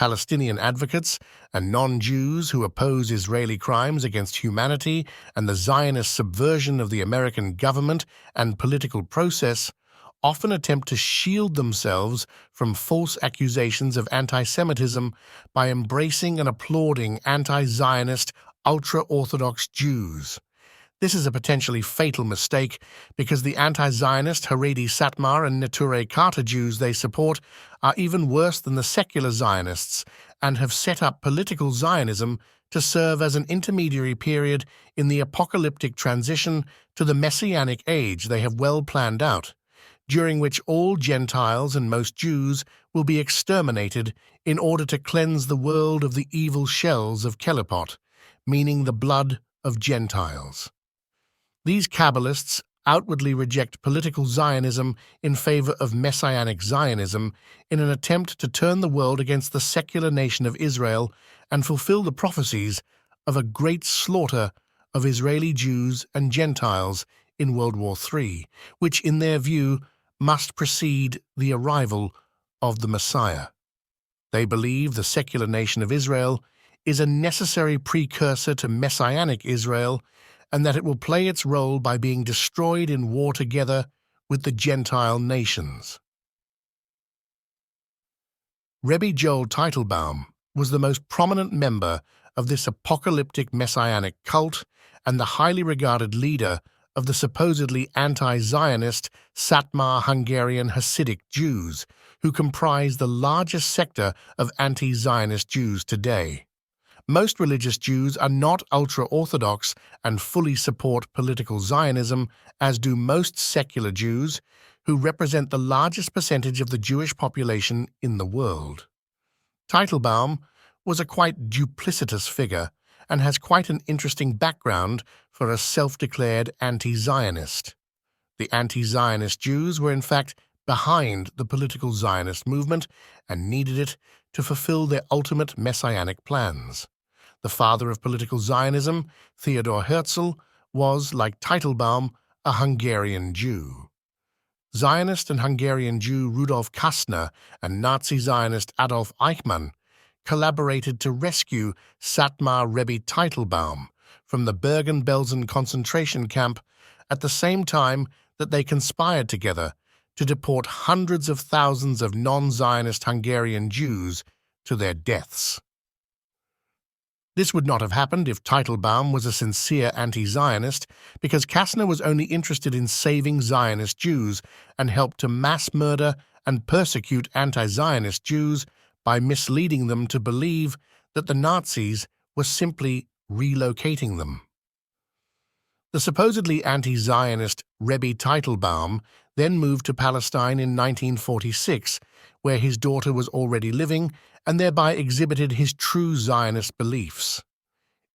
Palestinian advocates and non-Jews who oppose Israeli crimes against humanity and the Zionist subversion of the American government and political process often attempt to shield themselves from false accusations of anti-Semitism by embracing and applauding anti-Zionist, ultra-Orthodox Jews. This is a potentially fatal mistake because the anti-Zionist Haredi Satmar and Neturei Karta Jews they support are even worse than the secular Zionists and have set up political Zionism to serve as an intermediary period in the apocalyptic transition to the Messianic age they have well planned out, during which all Gentiles and most Jews will be exterminated in order to cleanse the world of the evil shells of Kelipot, meaning the blood of Gentiles. These Kabbalists outwardly reject political Zionism in favor of Messianic Zionism in an attempt to turn the world against the secular nation of Israel and fulfill the prophecies of a great slaughter of Israeli Jews and Gentiles in World War III, which, in their view, must precede the arrival of the Messiah. They believe the secular nation of Israel is a necessary precursor to Messianic Israel, and that it will play its role by being destroyed in war together with the Gentile nations. Rebbe Joel Teitelbaum was the most prominent member of this apocalyptic messianic cult and the highly regarded leader of the supposedly anti-Zionist Satmar Hungarian Hasidic Jews, who comprise the largest sector of anti-Zionist Jews today. Most religious Jews are not ultra-Orthodox and fully support political Zionism, as do most secular Jews, who represent the largest percentage of the Jewish population in the world. Teitelbaum was a quite duplicitous figure and has quite an interesting background for a self-declared anti-Zionist. The anti-Zionist Jews were in fact behind the political Zionist movement and needed it to fulfill their ultimate messianic plans. The father of political Zionism, Theodor Herzl, was, like Teitelbaum, a Hungarian Jew. Zionist and Hungarian Jew Rudolf Kastner and Nazi Zionist Adolf Eichmann collaborated to rescue Satmar Rebbe Teitelbaum from the Bergen-Belsen concentration camp at the same time that they conspired together to deport hundreds of thousands of non-Zionist Hungarian Jews to their deaths. This would not have happened if Teitelbaum was a sincere anti-Zionist, because Kastner was only interested in saving Zionist Jews and helped to mass murder and persecute anti-Zionist Jews by misleading them to believe that the Nazis were simply relocating them. The supposedly anti-Zionist Rebbe Teitelbaum then moved to Palestine in 1946, where his daughter was already living, and thereby exhibited his true Zionist beliefs.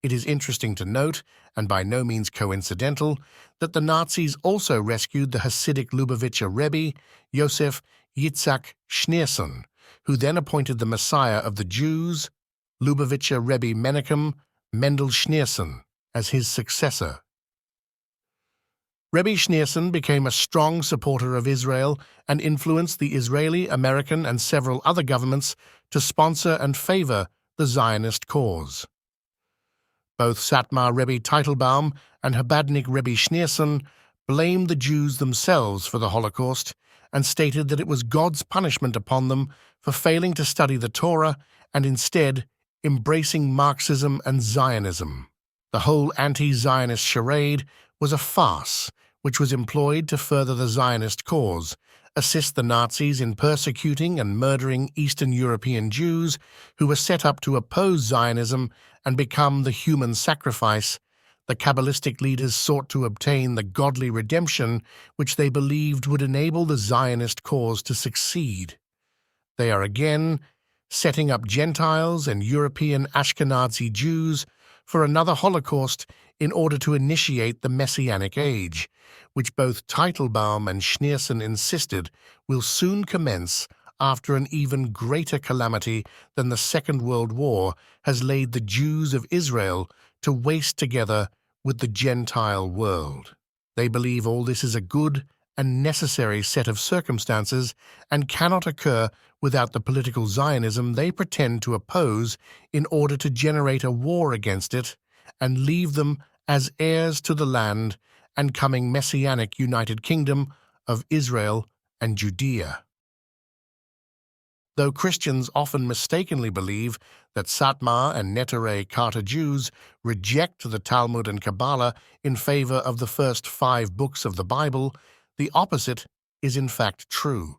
It is interesting to note, and by no means coincidental, that the Nazis also rescued the Hasidic Lubavitcher Rebbe, Yosef Yitzhak Schneerson, who then appointed the Messiah of the Jews, Lubavitcher Rebbe Menachem Mendel Schneerson, as his successor. Rebbe Schneerson became a strong supporter of Israel and influenced the Israeli, American, and several other governments to sponsor and favor the Zionist cause. Both Satmar Rebbe Teitelbaum and Habadnik Rebbe Schneerson blamed the Jews themselves for the Holocaust and stated that it was God's punishment upon them for failing to study the Torah and instead embracing Marxism and Zionism. The whole anti-Zionist charade was a farce which was employed to further the Zionist cause, assist the Nazis in persecuting and murdering Eastern European Jews who were set up to oppose Zionism and become the human sacrifice. The Kabbalistic leaders sought to obtain the godly redemption which they believed would enable the Zionist cause to succeed. They are again setting up Gentiles and European Ashkenazi Jews for another Holocaust in order to initiate the Messianic age, which both Teitelbaum and Schneerson insisted will soon commence after an even greater calamity than the Second World War has laid the Jews of Israel to waste together with the Gentile world. They believe all this is a good and necessary set of circumstances and cannot occur without the political Zionism they pretend to oppose in order to generate a war against it and leave them as heirs to the land and coming Messianic United Kingdom of Israel and Judea. Though Christians often mistakenly believe that Satmar and Neturei Carta Jews reject the Talmud and Kabbalah in favor of the first 5 books of the Bible, the opposite is in fact true.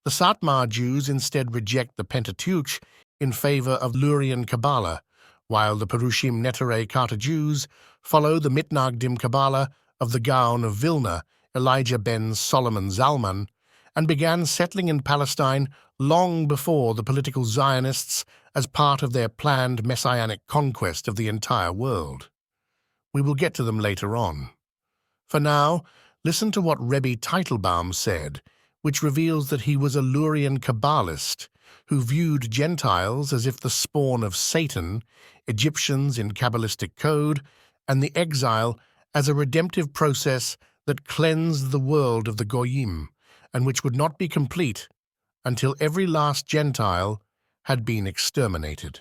The Satmar Jews instead reject the Pentateuch in favor of Lurian Kabbalah, while the Perushim Neturei Carta Jews follow the Mitnagdim Kabbalah of the Gaon of Vilna, Elijah ben Solomon Zalman, and began settling in Palestine long before the political Zionists as part of their planned messianic conquest of the entire world. We will get to them later on. For now, listen to what Rebbe Teitelbaum said, which reveals that he was a Lurian Kabbalist who viewed Gentiles as if the spawn of Satan, Egyptians in Kabbalistic code, and the exile as a redemptive process that cleansed the world of the Goyim, and which would not be complete until every last Gentile had been exterminated.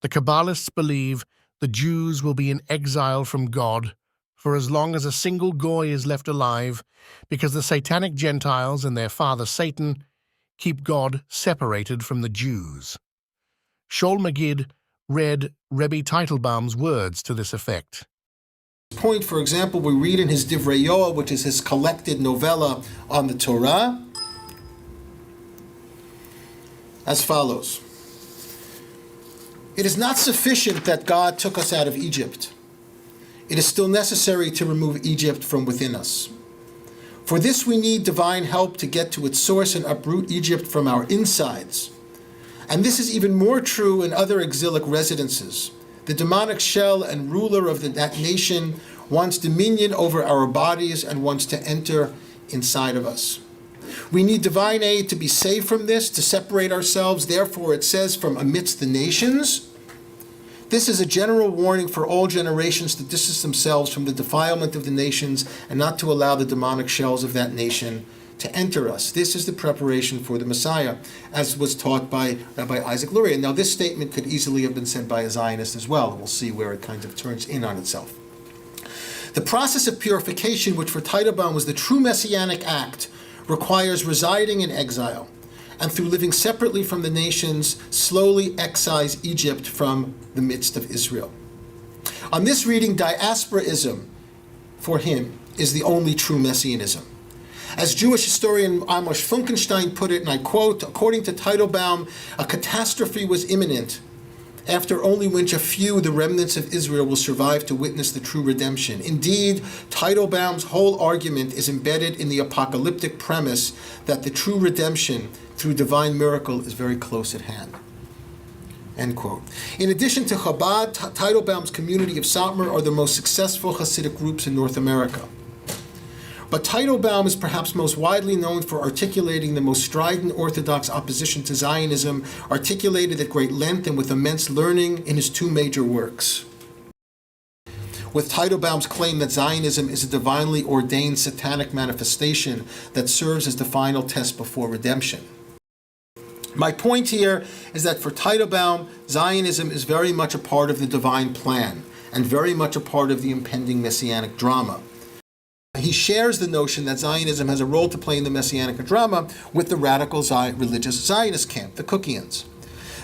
The Kabbalists believe the Jews will be in exile from God for as long as a single Goy is left alive, because the satanic Gentiles and their father Satan keep God separated from the Jews. Shaul Magid read Rebbe Teitelbaum's words to this effect. Point, for example, we read in his Divrei Yoel, which is his collected novella on the Torah, as follows. It is not sufficient that God took us out of Egypt. It is still necessary to remove Egypt from within us. For this we need divine help to get to its source and uproot Egypt from our insides. And this is even more true in other exilic residences. The demonic shell and ruler of that nation wants dominion over our bodies and wants to enter inside of us. We need divine aid to be safe from this, to separate ourselves. Therefore, it says, from amidst the nations. This is a general warning for all generations to distance themselves from the defilement of the nations and not to allow the demonic shells of that nation to enter us. This is the preparation for the Messiah, as was taught by Rabbi Isaac Luria. Now, this statement could easily have been said by a Zionist as well. We'll see where it kind of turns in on itself. The process of purification, which for Teitelbaum was the true messianic act, requires residing in exile, and through living separately from the nations, slowly excise Egypt from the midst of Israel. On this reading, diasporaism, for him, is the only true messianism. As Jewish historian Amos Funkenstein put it, and I quote, according to Teitelbaum, a catastrophe was imminent, after only which a few, the remnants of Israel, will survive to witness the true redemption. Indeed, Teitelbaum's whole argument is embedded in the apocalyptic premise that the true redemption through divine miracle is very close at hand. End quote. In addition to Chabad, Teitelbaum's community of Satmar are the most successful Hasidic groups in North America. But Teitelbaum is perhaps most widely known for articulating the most strident Orthodox opposition to Zionism, articulated at great length and with immense learning in his 2 major works. With Teitelbaum's claim that Zionism is a divinely ordained satanic manifestation that serves as the final test before redemption. My point here is that for Teitelbaum, Zionism is very much a part of the divine plan and very much a part of the impending messianic drama. He shares the notion that Zionism has a role to play in the messianic drama with the radical religious Zionist camp, the Cookians.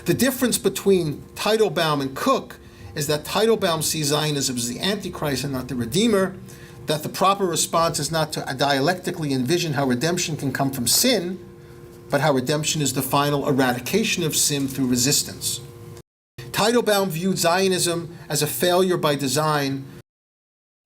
The difference between Teitelbaum and Cook is that Teitelbaum sees Zionism as the Antichrist and not the Redeemer, that the proper response is not to dialectically envision how redemption can come from sin, but how redemption is the final eradication of sin through resistance. Teitelbaum viewed Zionism as a failure by design.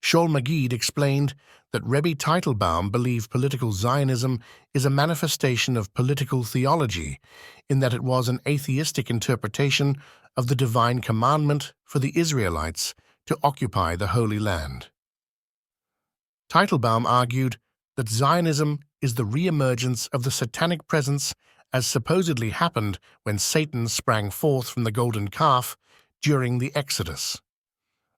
Shaul Magid explained that Rebbe Teitelbaum believed political Zionism is a manifestation of political theology, in that it was an atheistic interpretation of the divine commandment for the Israelites to occupy the Holy Land. Teitelbaum argued that Zionism is the re-emergence of the satanic presence as supposedly happened when Satan sprang forth from the golden calf during the Exodus.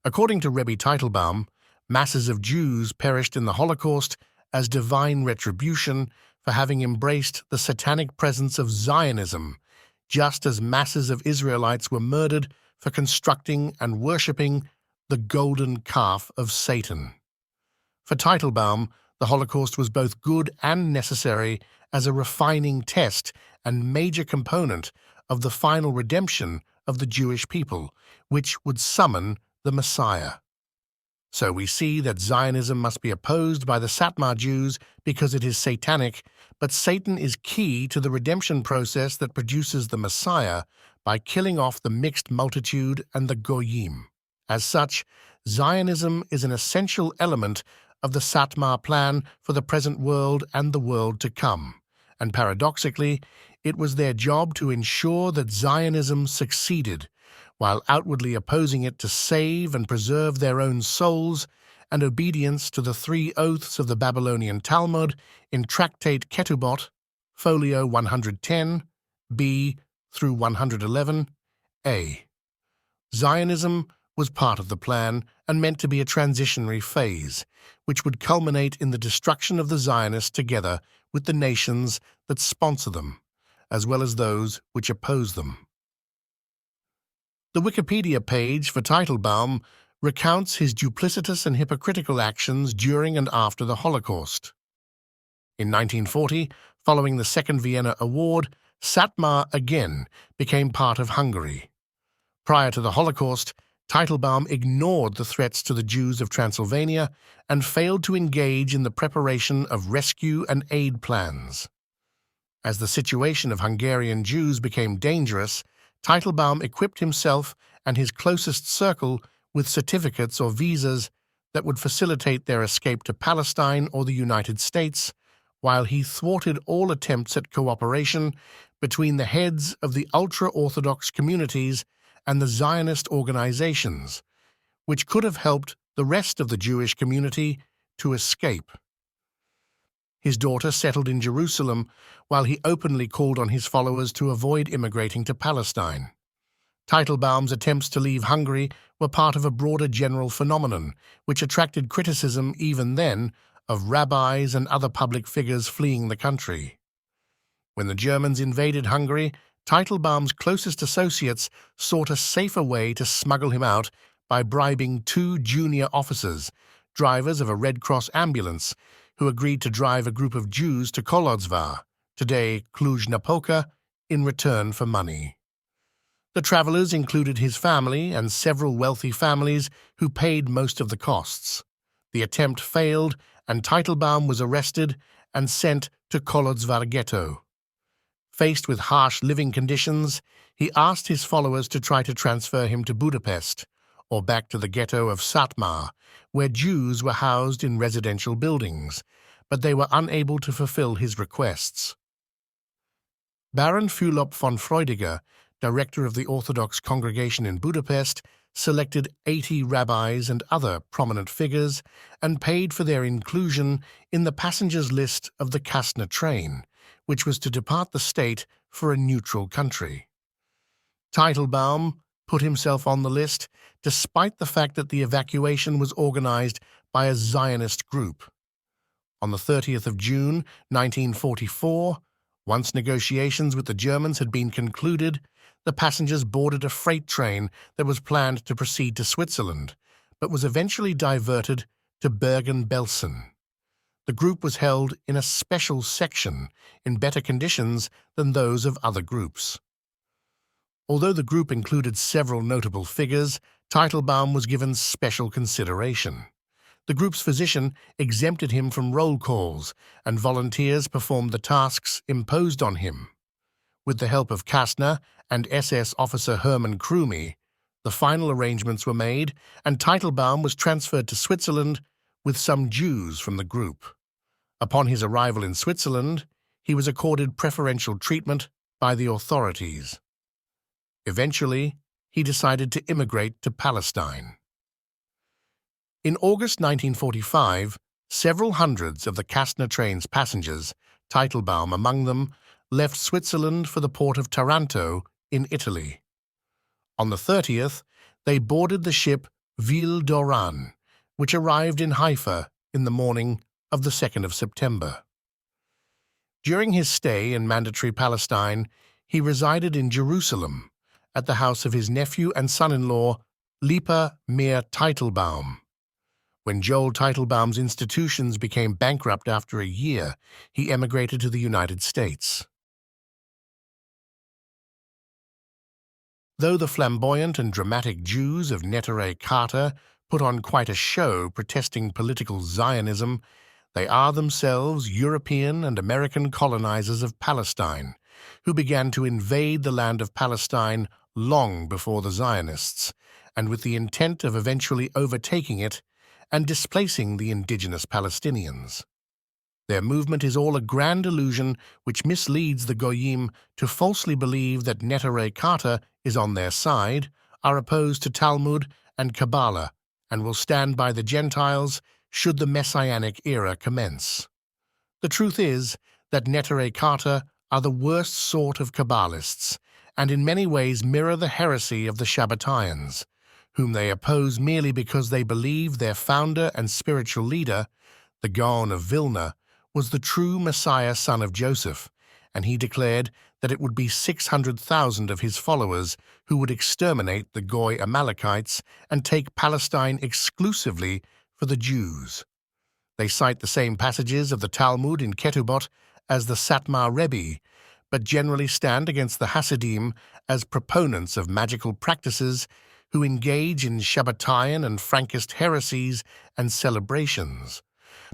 According to Rebbe Teitelbaum, masses of Jews perished in the Holocaust as divine retribution for having embraced the satanic presence of Zionism, just as masses of Israelites were murdered for constructing and worshipping the golden calf of Satan. For Teitelbaum, the Holocaust was both good and necessary as a refining test and major component of the final redemption of the Jewish people, which would summon the Messiah. So we see that Zionism must be opposed by the Satmar Jews because it is satanic, but Satan is key to the redemption process that produces the Messiah by killing off the mixed multitude and the Goyim. As such, Zionism is an essential element of the Satmar plan for the present world and the world to come, and paradoxically, it was their job to ensure that Zionism succeeded, while outwardly opposing it to save and preserve their own souls and obedience to the 3 oaths of the Babylonian Talmud in Tractate Ketubot, folio 110, b through 111, a. Zionism was part of the plan and meant to be a transitionary phase, which would culminate in the destruction of the Zionists together with the nations that sponsor them, as well as those which oppose them. The Wikipedia page for Teitelbaum recounts his duplicitous and hypocritical actions during and after the Holocaust. In 1940, following the Second Vienna Award, Satmar again became part of Hungary. Prior to the Holocaust, Teitelbaum ignored the threats to the Jews of Transylvania and failed to engage in the preparation of rescue and aid plans. As the situation of Hungarian Jews became dangerous, Teitelbaum equipped himself and his closest circle with certificates or visas that would facilitate their escape to Palestine or the United States, while he thwarted all attempts at cooperation between the heads of the ultra-Orthodox communities and the Zionist organizations, which could have helped the rest of the Jewish community to escape. His daughter settled in Jerusalem, while he openly called on his followers to avoid immigrating to Palestine. Teitelbaum's attempts to leave Hungary were part of a broader general phenomenon, which attracted criticism even then of rabbis and other public figures fleeing the country. When the Germans invaded Hungary, Teitelbaum's closest associates sought a safer way to smuggle him out by bribing 2 junior officers, drivers of a Red Cross ambulance, who agreed to drive a group of Jews to Kolodzvar, today Cluj-Napoca, in return for money. The travelers included his family and several wealthy families who paid most of the costs. The attempt failed, and Teitelbaum was arrested and sent to Kolodzvar ghetto. Faced with harsh living conditions, he asked his followers to try to transfer him to Budapest, or back to the ghetto of Satmar, where Jews were housed in residential buildings, but they were unable to fulfill his requests. Baron Fulop von Freudiger, director of the Orthodox congregation in Budapest, selected 80 rabbis and other prominent figures and paid for their inclusion in the passengers list of the Kastner train, which was to depart the state for a neutral country. Teitelbaum put himself on the list despite the fact that the evacuation was organized by a Zionist group. On the 30th of June, 1944, once negotiations with the Germans had been concluded, the passengers boarded a freight train that was planned to proceed to Switzerland, but was eventually diverted to Bergen-Belsen. The group was held in a special section in better conditions than those of other groups. Although the group included several notable figures, Teitelbaum was given special consideration. The group's physician exempted him from roll calls, and volunteers performed the tasks imposed on him. With the help of Kastner and SS officer Hermann Krumi, the final arrangements were made, and Teitelbaum was transferred to Switzerland with some Jews from the group. Upon his arrival in Switzerland, he was accorded preferential treatment by the authorities. Eventually, he decided to immigrate to Palestine. In August 1945, several hundreds of the Kastner train's passengers, Teitelbaum among them, left Switzerland for the port of Taranto in Italy. On the 30th, they boarded the ship Ville d'Oran, which arrived in Haifa in the morning of the 2nd of September. During his stay in Mandatory Palestine, he resided in Jerusalem at the house of his nephew and son-in-law, Lipa Meir Teitelbaum. When Joel Teitelbaum's institutions became bankrupt after a year, he emigrated to the United States. Though the flamboyant and dramatic Jews of Neturei Karta put on quite a show protesting political Zionism, they are themselves European and American colonizers of Palestine, who began to invade the land of Palestine long before the Zionists, and with the intent of eventually overtaking it and displacing the indigenous Palestinians. Their movement is all a grand illusion which misleads the Goyim to falsely believe that Neturei Karta is on their side, are opposed to Talmud and Kabbalah, and will stand by the Gentiles should the Messianic era commence. The truth is that Neturei Karta are the worst sort of Kabbalists, and in many ways mirror the heresy of the Shabbataians, whom they oppose merely because they believe their founder and spiritual leader, the Gaon of Vilna, was the true Messiah son of Joseph, and he declared that it would be 600,000 of his followers who would exterminate the Goy Amalekites and take Palestine exclusively for the Jews. They cite the same passages of the Talmud in Ketubot as the Satmar Rebbe, but generally stand against the Hasidim as proponents of magical practices who engage in Shabbataian and Frankist heresies and celebrations.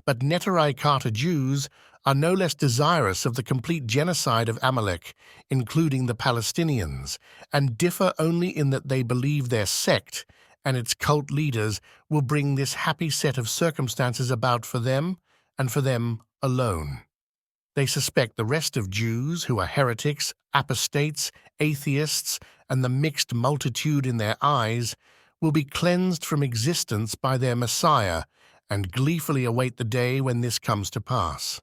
But Neturei Karta Jews are no less desirous of the complete genocide of Amalek, including the Palestinians, and differ only in that they believe their sect and its cult leaders will bring this happy set of circumstances about for them and for them alone. They suspect the rest of Jews, who are heretics, apostates, atheists, and the mixed multitude in their eyes, will be cleansed from existence by their Messiah and gleefully await the day when this comes to pass.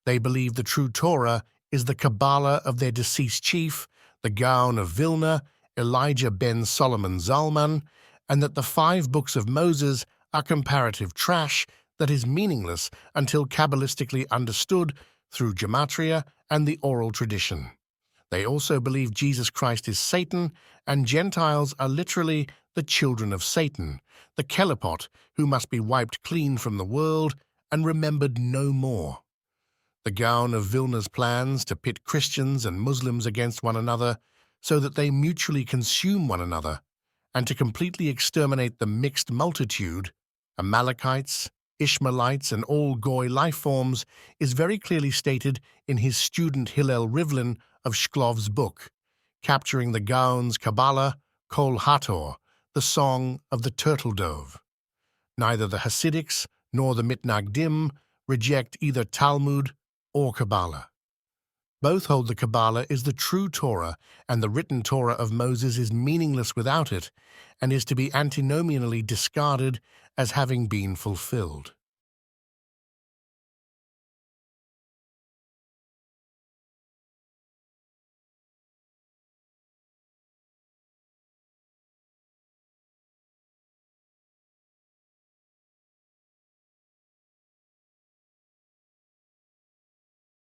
They believe the true Torah is the Kabbalah of their deceased chief, the Gaon of Vilna, Elijah ben Solomon Zalman, and that the 5 books of Moses are comparative trash that is meaningless until Kabbalistically understood through gematria and the oral tradition. They also believe Jesus Christ is Satan, and Gentiles are literally the children of Satan, the Kelipot, who must be wiped clean from the world and remembered no more. The Gaon of Vilna's plans to pit Christians and Muslims against one another so that they mutually consume one another, and to completely exterminate the mixed multitude, Amalekites, Ishmaelites, and all Goy life forms, is very clearly stated in his student Hillel Rivlin of Shklov's book, capturing the Gaon's Kabbalah, Kol Hator, the Song of the Turtle Dove. Neither the Hasidics nor the Mitnagdim reject either Talmud or Kabbalah. Both hold the Kabbalah is the true Torah, and the written Torah of Moses is meaningless without it, and is to be antinomianally discarded as having been fulfilled.